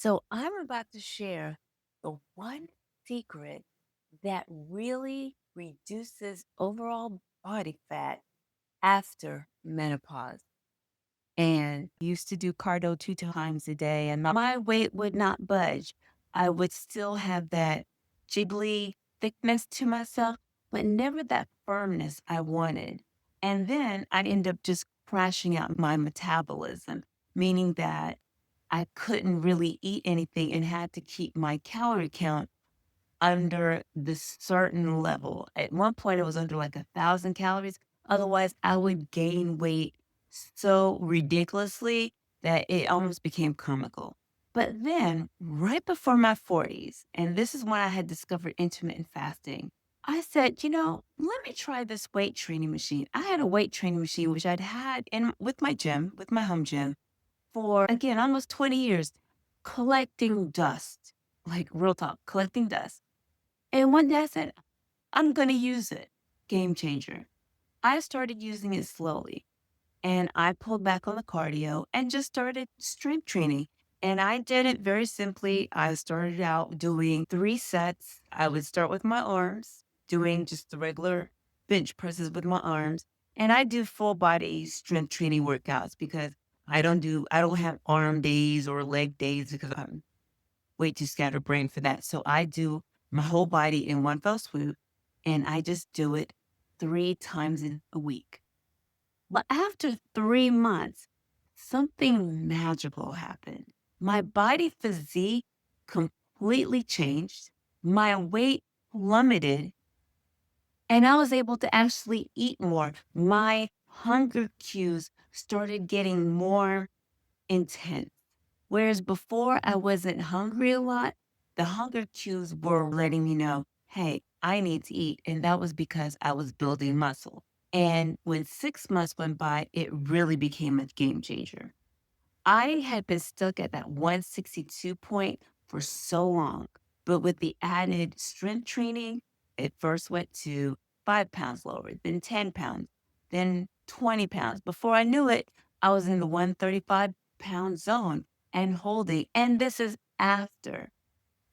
So I'm about to share the one secret that really reduces overall body fat after menopause. And used to do cardio 2 times a day, and my weight would not budge. I would still have that jiggly thickness to myself, but never that firmness I wanted. And then I'd end up just crashing out my metabolism, meaning that I couldn't really eat anything and had to keep my calorie count under this certain level. At one point, it was under like 1,000 calories. Otherwise, I would gain weight so ridiculously that it almost became comical. But then, right before my 40s, and this is when I had discovered intermittent fasting, I said, let me try this weight training machine. I had a weight training machine, which I'd had in with my gym, with my home gym, for again almost 20 years, collecting dust, like real talk, collecting dust. And one day I said, I'm going to use it. Game changer. I started using it slowly and I pulled back on the cardio and just started strength training. And I did it very simply. I started out doing 3 sets. I would start with my arms, doing just the regular bench presses with my arms. And I do full body strength training workouts because I don't have arm days or leg days because I'm way too scatterbrained for that. So I do my whole body in one fell swoop and I just do it 3 times in a week. But after 3 months, something magical happened. My body physique completely changed. My weight plummeted and I was able to actually eat more. My hunger cues started getting more intense. Whereas before I wasn't hungry a lot, the hunger cues were letting me know, hey, I need to eat. And that was because I was building muscle. And when 6 months went by, it really became a game changer. I had been stuck at that 162 point for so long, but with the added strength training, it first went to 5 pounds lower, then 10 pounds, then 20 pounds. Before I knew it, I was in the 135-pound zone and holding. And this is after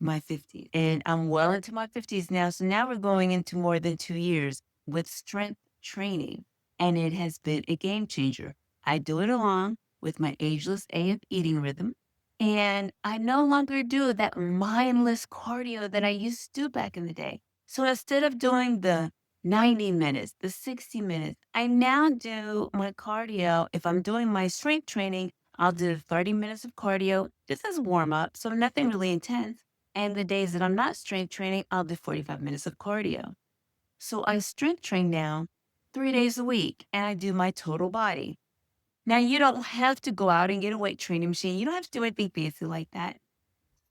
my 50s. And I'm well into my 50s now. So now we're going into more than 2 years with strength training. And it has been a game changer. I do it along with my Ageless AF eating rhythm. And I no longer do that mindless cardio that I used to do back in the day. So instead of doing the 90 minutes, the 60 minutes, I now do my cardio. If I'm doing my strength training, I'll do 30 minutes of cardio just as warm up. So nothing really intense. And the days that I'm not strength training, I'll do 45 minutes of cardio. So I strength train now 3 days a week and I do my total body. Now, you don't have to go out and get a weight training machine. You don't have to do anything fancy like that.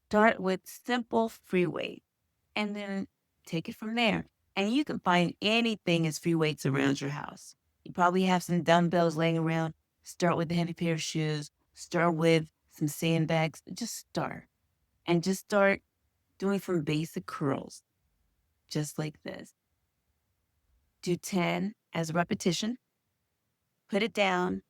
Start with simple free weight and then take it from there. And you can find anything as free weights around your house. You probably have some dumbbells laying around. Start with a heavy pair of shoes. Start with some sandbags. Just start and just start doing some basic curls, just like this. Do 10 as a repetition, put it down,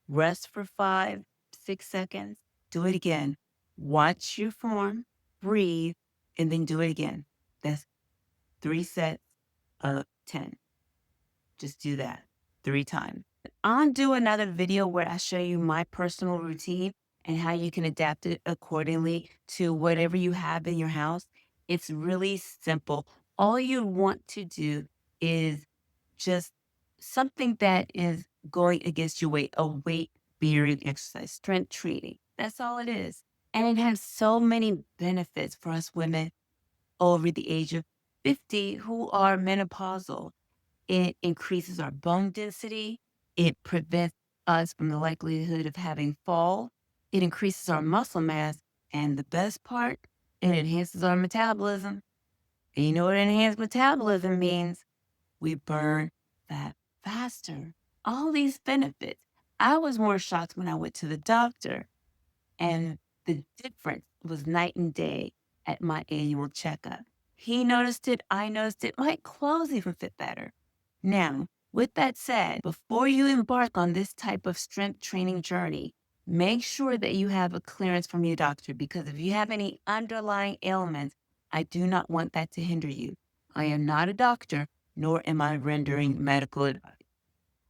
rest for 5, 6 seconds, do it again. Watch your form, breathe, and then do it again. That's 3 sets of 10. Just do that 3 times. I'll do another video where I show you my personal routine and how you can adapt it accordingly to whatever you have in your house. It's really simple. All you want to do is just something that is going against your weight, a weight bearing exercise, strength training. That's all it is. And it has so many benefits for us women over the age of 50 who are menopausal. It increases our bone density. It prevents us from the likelihood of having fall. It increases our muscle mass. And the best part, it enhances our metabolism. And you know what enhanced metabolism means? We burn fat faster. All these benefits. I was more shocked when I went to the doctor, and the difference was night and day at my annual checkup. He noticed it, I noticed it, my clothes even fit better. Now, with that said, before you embark on this type of strength training journey, Make sure that you have a clearance from your doctor, because if you have any underlying ailments, I do not want that to hinder you. I am not a doctor, nor am I rendering medical advice.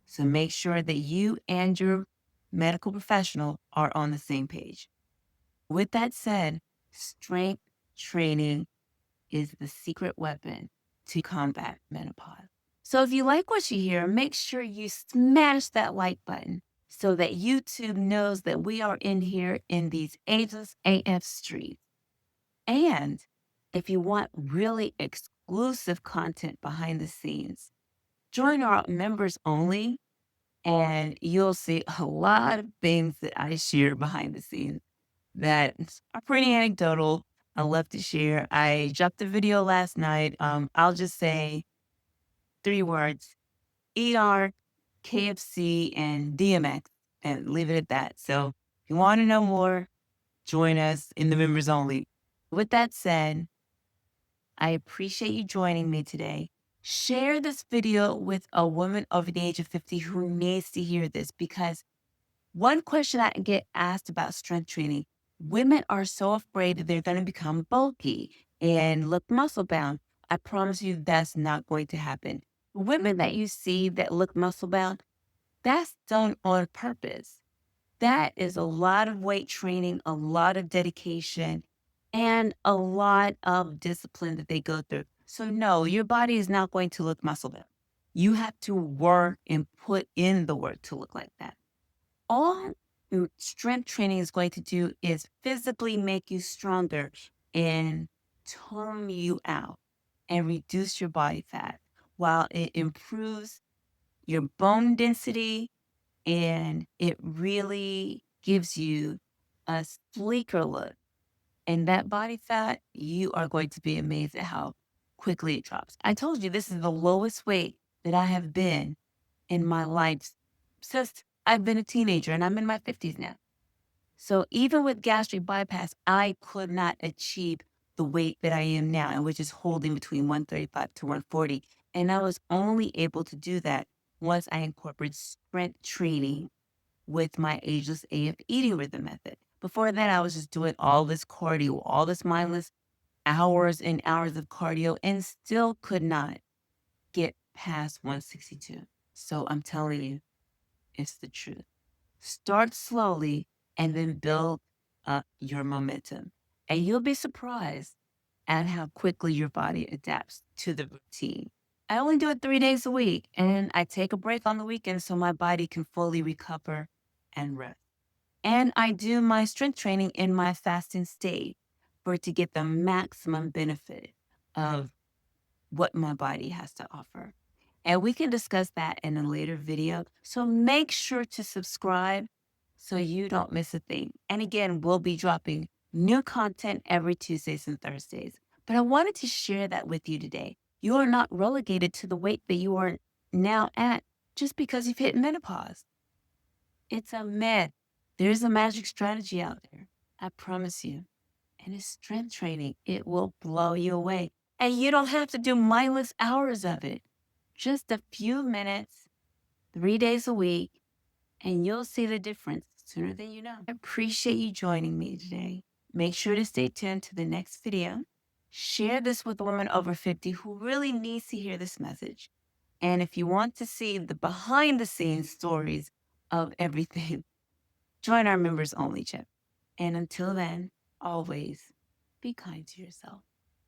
So make sure that you and your medical professional are on the same page. With that said, strength training is the secret weapon to combat menopause. So if you like what you hear, make sure you smash that like button so that YouTube knows that we are in here in these Ageless AF streets. And if you want really exclusive content behind the scenes, join our members only, and you'll see a lot of things that I share behind the scenes that are pretty anecdotal. I love to share. I dropped a video last night. I'll just say 3 words: ER, KFC, and DMX, and leave it at that. So if you want to know more, join us in the members only. With that said, I appreciate you joining me today. Share this video with a woman over the age of 50 who needs to hear this, because one question I get asked about strength training: women are so afraid that they're going to become bulky and look muscle bound. I promise you that's not going to happen. Women that you see that look muscle bound, that's done on purpose. That is a lot of weight training, a lot of dedication, and a lot of discipline that they go through. So no, your body is not going to look muscle bound. You have to work and put in the work to look like that. All strength training is going to do is physically make you stronger and tone you out and reduce your body fat, while it improves your bone density, and it really gives you a sleeker look. And that body fat, you are going to be amazed at how quickly it drops. I told you this is the lowest weight that I have been in my life since I've been a teenager, and I'm in my 50s now. So even with gastric bypass, I could not achieve the weight that I am now, and which is holding between 135 to 140. And I was only able to do that once I incorporated strength training with my Ageless AF eating rhythm method. Before that, I was just doing all this cardio, all this mindless hours and hours of cardio, and still could not get past 162. So I'm telling you, it's the truth. Start slowly and then build up your momentum. And you'll be surprised at how quickly your body adapts to the routine. I only do it 3 days a week, and I take a break on the weekend so my body can fully recover and rest. And I do my strength training in my fasting state for it to get the maximum benefit of what my body has to offer. And we can discuss that in a later video. So make sure to subscribe so you don't miss a thing. And again, we'll be dropping new content every Tuesdays and Thursdays. But I wanted to share that with you today. You are not relegated to the weight that you are now at just because you've hit menopause. It's a myth. There's a magic strategy out there. I promise you. And it's strength training. It will blow you away. And you don't have to do mindless hours of it. Just a few minutes, 3 days a week, and you'll see the difference sooner than you know. I appreciate you joining me today. Make sure to stay tuned to the next video. Share this with a woman over 50 who really needs to hear this message. And if you want to see the behind the scenes stories of everything, join our members only chat. And until then, always be kind to yourself.